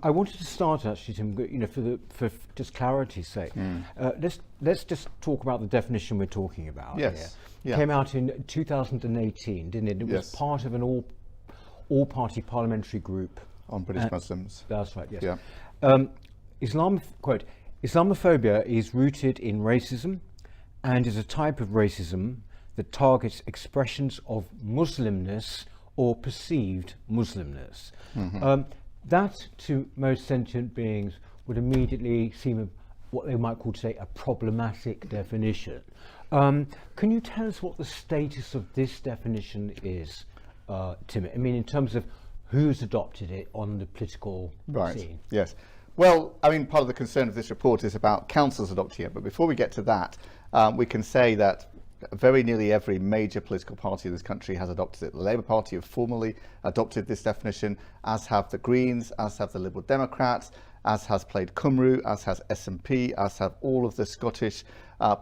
I wanted to start actually, Tim, for just clarity's sake. Let's just talk about the definition we're talking about. Yes. Here. Yeah. Came out in 2018, didn't it? It was part of an all-party parliamentary group On British Muslims. That's right. Yes. Yeah. Quote: Islamophobia is rooted in racism, and is a type of racism that targets expressions of Muslimness or perceived Muslimness. That, to most sentient beings, would immediately seem what they might call today a problematic definition. Can you tell us what the status of this definition is, Tim? I mean, in terms of who's adopted it on the political scene? Yes. Well, I mean, part of the concern of this report is about councils adopting it. But before we get to that, we can say that very nearly every major political party in this country has adopted it. The Labour Party have formally adopted this definition, as have the Greens, as have the Liberal Democrats, as has Plaid Cymru, as has SNP, as have all of the Scottish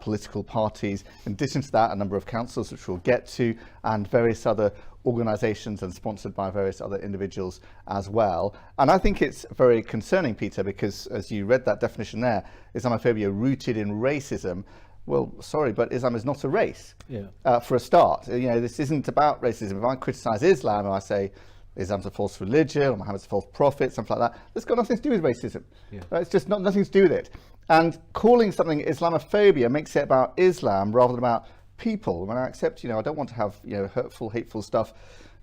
political parties. In addition to that, a number of councils, which we'll get to, and various other organisations and sponsored by various other individuals as well. And I think it's very concerning, Peter, because as you read that definition there, Islamophobia rooted in racism. Well, sorry, but Islam is not a race, for a start. You know, this isn't about racism. If I criticise Islam and I say Islam's a false religion or Muhammad's a false prophet, something like that, that's got nothing to do with racism. It's just nothing to do with it. And calling something Islamophobia makes it about Islam rather than about people. When I accept, I don't want to have, hurtful, hateful stuff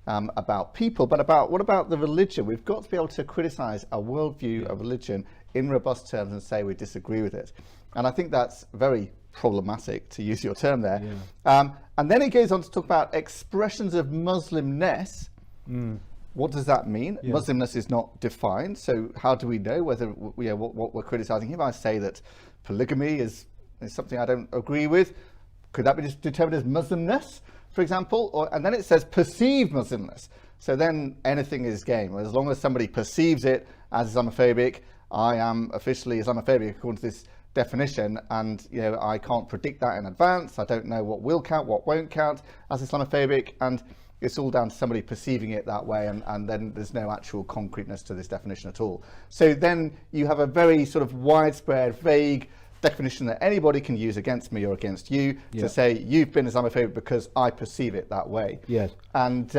about people, but what about the religion? We've got to be able to criticise a worldview of religion in robust terms and say we disagree with it. And I think that's very problematic, to use your term there. And then he goes on to talk about expressions of Muslimness. What does that mean? Muslimness is not defined, so how do we know whether what we're criticising here? I say that polygamy is something I don't agree with. Could that be just determined as Muslimness, for example? And then it says perceived Muslimness. So then anything is game. As long as somebody perceives it as Islamophobic, I am officially Islamophobic according to this definition, and I can't predict that in advance. I don't know what will count, what won't count as Islamophobic, and it's all down to somebody perceiving it that way, and then there's no actual concreteness to this definition at all. So then you have a very sort of widespread, vague definition that anybody can use against me or against you to say you've been Islamophobic because I perceive it that way. And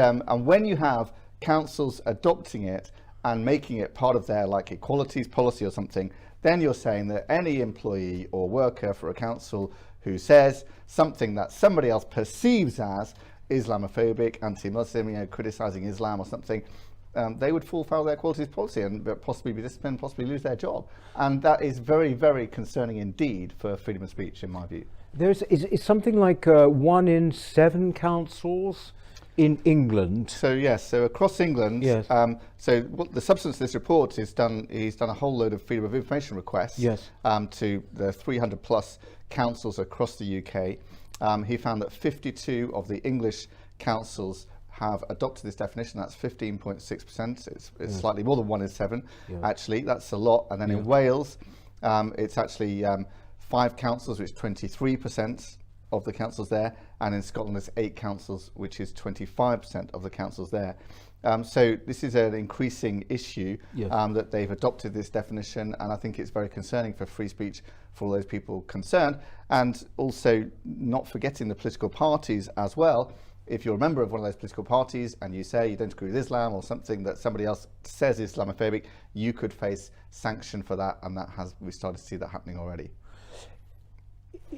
when you have councils adopting it and making it part of their like equalities policy or something, then you're saying that any employee or worker for a council who says something that somebody else perceives as Islamophobic, anti-Muslim, criticising Islam or something, they would fall foul of their equalities policy and possibly be disciplined, possibly lose their job. And that is very, very concerning indeed for freedom of speech, in my view. It's something like 1 in 7 councils in England. So yes, so across England, so what the substance of this report is he's done a whole load of freedom of information requests to the 300 plus councils across the UK. He found that 52 of the English councils have adopted this definition. That's 15.6%. It's slightly more than 1 in 7, actually. That's a lot. And then in Wales, it's actually 5 councils, which is 23% of the councils there, and in Scotland there's 8 councils, which is 25% of the councils there. So this is an increasing issue that they've adopted this definition, and I think it's very concerning for free speech for all those people concerned, and also not forgetting the political parties as well. If you're a member of one of those political parties and you say you don't agree with Islam or something that somebody else says is Islamophobic, you could face sanction for that, and we've started to see that happening already.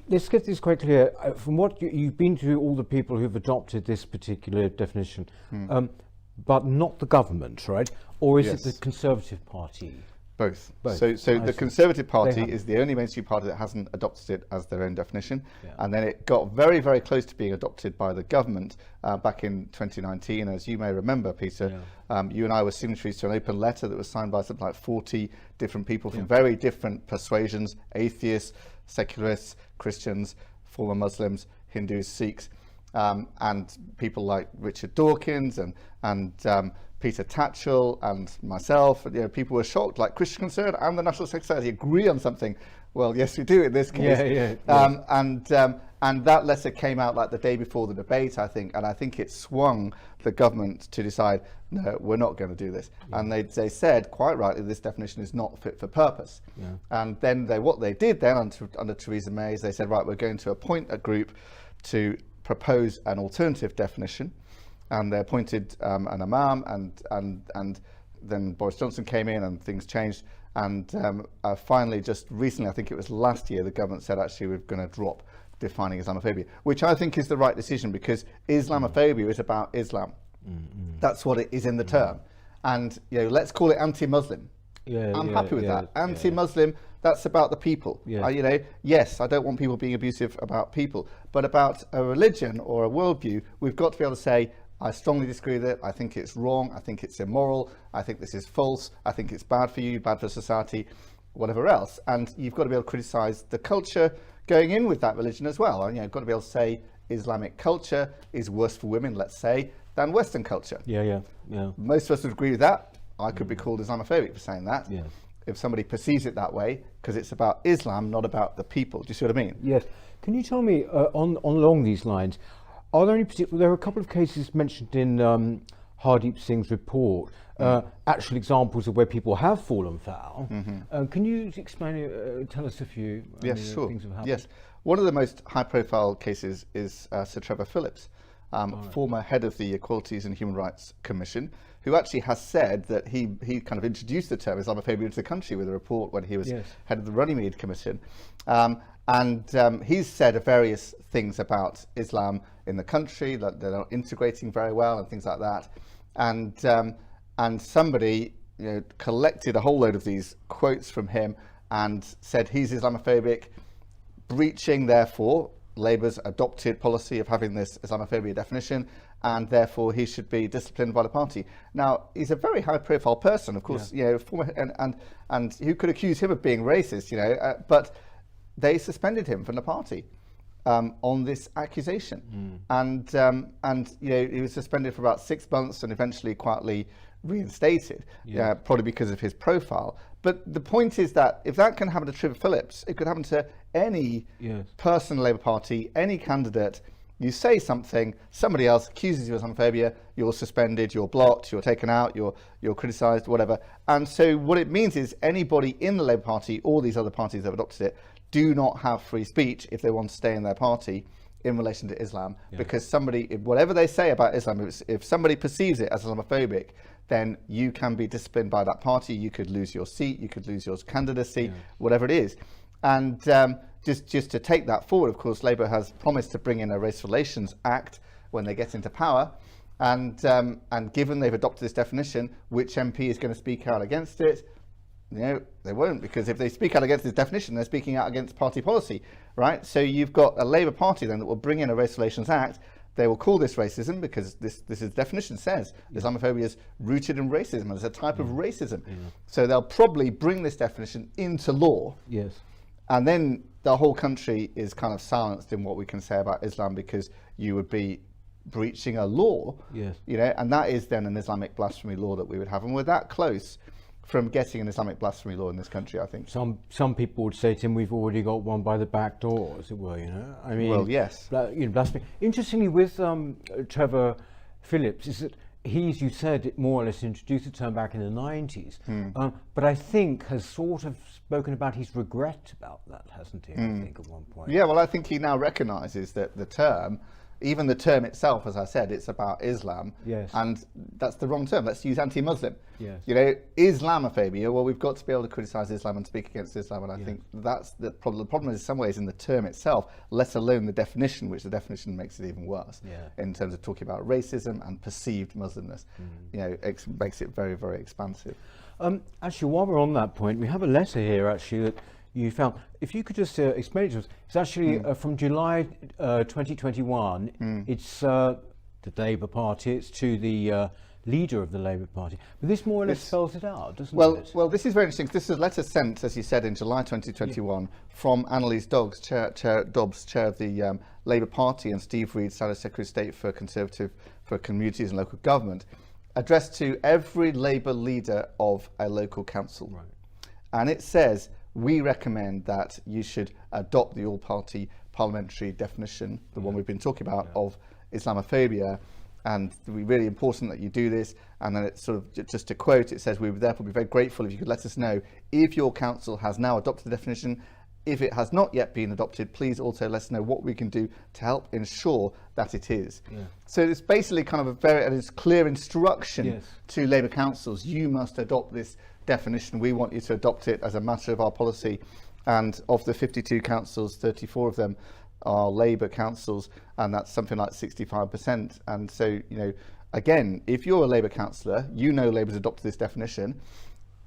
Let's get this quite clear. From what you've been to all the people who've adopted this particular definition, but not the government, right? Or is it the Conservative Party? Both. So the Conservative Party is the only mainstream party that hasn't adopted it as their own definition. And then it got very, very close to being adopted by the government back in 2019. As you may remember, Peter, you and I were signatories to an open letter that was signed by something like 40 different people from very different persuasions: atheists, secularists, Christians, former Muslims, Hindus, Sikhs, and people like Richard Dawkins and Peter Tatchell and myself. People were shocked, like Christian Concern and the National Security Society agree on something. Well, yes, we do in this case. And And that letter came out like the day before the debate, I think, and I think it swung the government to decide, no, we're not going to do this. Yeah. And they said, quite rightly, this definition is not fit for purpose. Yeah. And then what they did then under Theresa May is they said, right, we're going to appoint a group to propose an alternative definition. And they appointed an imam, and then Boris Johnson came in and things changed. And finally, just recently, I think it was last year, the government said, actually, we're going to drop defining Islamophobia, which I think is the right decision, because Islamophobia is about Islam. That's what it is in the term. And let's call it anti-Muslim. I'm happy with that. Anti-Muslim, that's about the people. Yes, I don't want people being abusive about people, but about a religion or a worldview, we've got to be able to say, I strongly disagree with it, I think it's wrong, I think it's immoral, I think this is false, I think it's bad for you, bad for society, whatever else. And you've got to be able to criticise the culture going in with that religion as well. And you've got to be able to say Islamic culture is worse for women, let's say, than Western culture. Most of us would agree with that. I could be called Islamophobic for saying that. If somebody perceives it that way, because it's about Islam, not about the people. Do you see what I mean? Yes. Can you tell me, along these lines, are there any particular, there are a couple of cases mentioned in Hardeep Singh's report, actual examples of where people have fallen foul. Can you explain, tell us a few things that have happened? Yes, one of the most high-profile cases is Sir Trevor Phillips, former head of the Equalities and Human Rights Commission, who actually has said that he kind of introduced the term Islamophobia into the country with a report when he was head of the Runnymede Commission. He's said various things about Islam in the country, that they're not integrating very well and things like that. And somebody collected a whole load of these quotes from him and said he's Islamophobic, breaching, therefore, Labour's adopted policy of having this Islamophobia definition, and therefore he should be disciplined by the party. Now, he's a very high-profile person, of course, former, and who could accuse him of being racist, but they suspended him from the party on this accusation. And he was suspended for about 6 months and eventually quietly reinstated, probably because of his profile. But the point is that if that can happen to Trevor Phillips, it could happen to any person in the Labour Party, any candidate. You say something, somebody else accuses you of Islamophobia, you're suspended, you're blocked, you're taken out, you're criticised, whatever. And so what it means is anybody in the Labour Party, or these other parties that have adopted it, do not have free speech if they want to stay in their party in relation to Islam, because somebody, whatever they say about Islam, if somebody perceives it as Islamophobic, then you can be disciplined by that party. You could lose your seat, you could lose your candidacy, whatever it is. And just to take that forward, of course, Labour has promised to bring in a Race Relations Act when they get into power. And given they've adopted this definition, which MP is going to speak out against it? They won't, because if they speak out against this definition, they're speaking out against party policy, right? So you've got a Labour Party then that will bring in a Race Relations Act. They will call this racism because this is definition says Islamophobia is rooted in racism and it's a type of racism. So they'll probably bring this definition into law. And then the whole country is kind of silenced in what we can say about Islam, because you would be breaching a law, and that is then an Islamic blasphemy law that we would have. And we're that close from getting an Islamic blasphemy law in this country, I think. Some people would say to him, we've already got one by the back door, as it were, I mean, well, yes. Blasphemy. Interestingly, with Trevor Phillips, is that he's, you said, more or less introduced the term back in the 90s, but I think has sort of spoken about his regret about that, hasn't he, I think, at one point. Yeah, well, I think he now recognises that the term, even the term itself, as I said, it's about Islam, and that's the wrong term. Let's use anti-Muslim. Islamophobia, well, we've got to be able to criticise Islam and speak against Islam, and I think that's the problem. The problem is, in some ways, in the term itself, let alone the definition, which the definition makes it even worse in terms of talking about racism and perceived Muslimness. It makes it very, very expansive. Actually, while we're on that point, we have a letter here, actually, that you found. If you could just explain it to us. It's actually from July 2021. It's the Labour Party. It's to the leader of the Labour Party. But this more or less spells it out, doesn't it? Well, this is very interesting. This is a letter sent, as you said, in July 2021 from Annalise Dobbs, chair of the Labour Party, and Steve Reed, Secretary of State for Conservative for Communities and Local Government, addressed to every Labour leader of a local council. And it says, we recommend that you should adopt the all-party parliamentary definition, the one we've been talking about, of Islamophobia, and it's really important that you do this. And then it's sort of, just to quote, it says, we would therefore be very grateful if you could let us know if your council has now adopted the definition. If it has not yet been adopted, please also let us know what we can do to help ensure that it is. So it's basically kind of it's clear instruction to Labour councils: you must adopt this definition. We want you to adopt it as a matter of our policy. And of the 52 councils, 34 of them are Labour councils, and that's something like 65%. And so, again, if you're a Labour councillor, Labour's adopted this definition.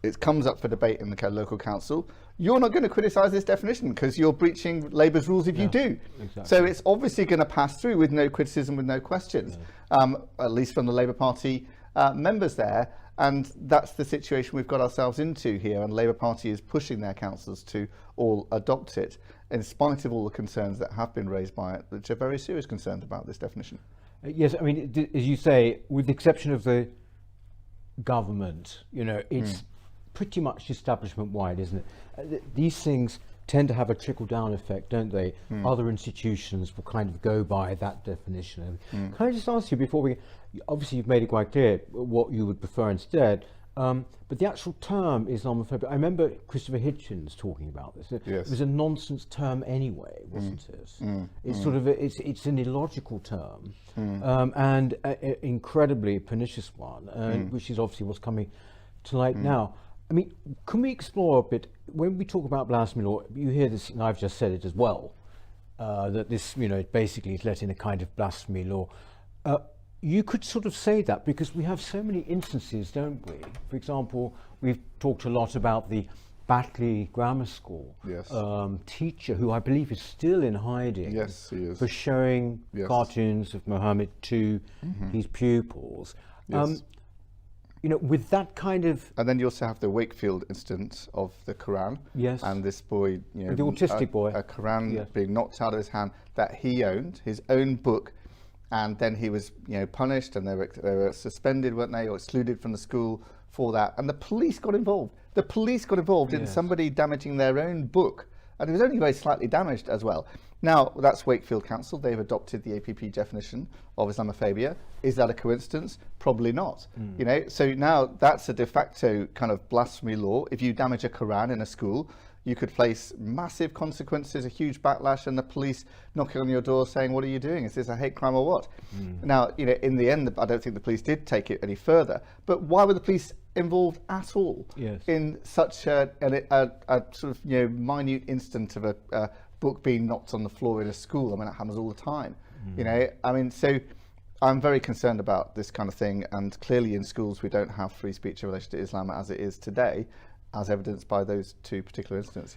It comes up for debate in the local council. You're not going to criticise this definition because you're breaching Labour's rules if you do. Exactly. So it's obviously going to pass through with no criticism, with no questions, at least from the Labour Party members there. And that's the situation we've got ourselves into here. And Labour Party is pushing their councillors to all adopt it, in spite of all the concerns that have been raised by it, which are very serious concerns about this definition. Yes, I mean, as you say, with the exception of the government, it's pretty much establishment-wide, isn't it? These things tend to have a trickle-down effect, don't they? Other institutions will kind of go by that definition. Can I just ask you, before obviously you've made it quite clear what you would prefer instead, but the actual term Islamophobia, I remember Christopher Hitchens talking about this. It was a nonsense term anyway, wasn't it? It's sort of it's an illogical term, and an incredibly pernicious one, which is obviously what's coming to light now. I mean, can we explore a bit, when we talk about blasphemy law, you hear this, and I've just said it as well, that this, basically is let in a kind of blasphemy law. You could sort of say that because we have so many instances, don't we? For example, we've talked a lot about the Batley Grammar School teacher, who I believe is still in hiding for showing cartoons of Mohammed to his pupils. With that kind of... And then you also have the Wakefield instance of the Quran. And this boy, the autistic boy. A Quran being knocked out of his hand that he owned, his own book, and then he was, punished, and they were suspended, weren't they, or excluded from the school for that. And the police got involved. The police got involved in somebody damaging their own book. And it was only very slightly damaged as well. Now, that's Wakefield Council. They've adopted the APP definition of Islamophobia. Is that a coincidence? Probably not. So now that's a de facto kind of blasphemy law. If you damage a Quran in a school, you could face massive consequences, a huge backlash, and the police knocking on your door saying, what are you doing? Is this a hate crime or what? Now, in the end, I don't think the police did take it any further. But why were the police involved at all in such a sort of minute instant of a book being knocked on the floor in a school? I mean, that happens all the time. So I'm very concerned about this kind of thing, and clearly in schools we don't have free speech in relation to Islam as it is today, as evidenced by those two particular incidents.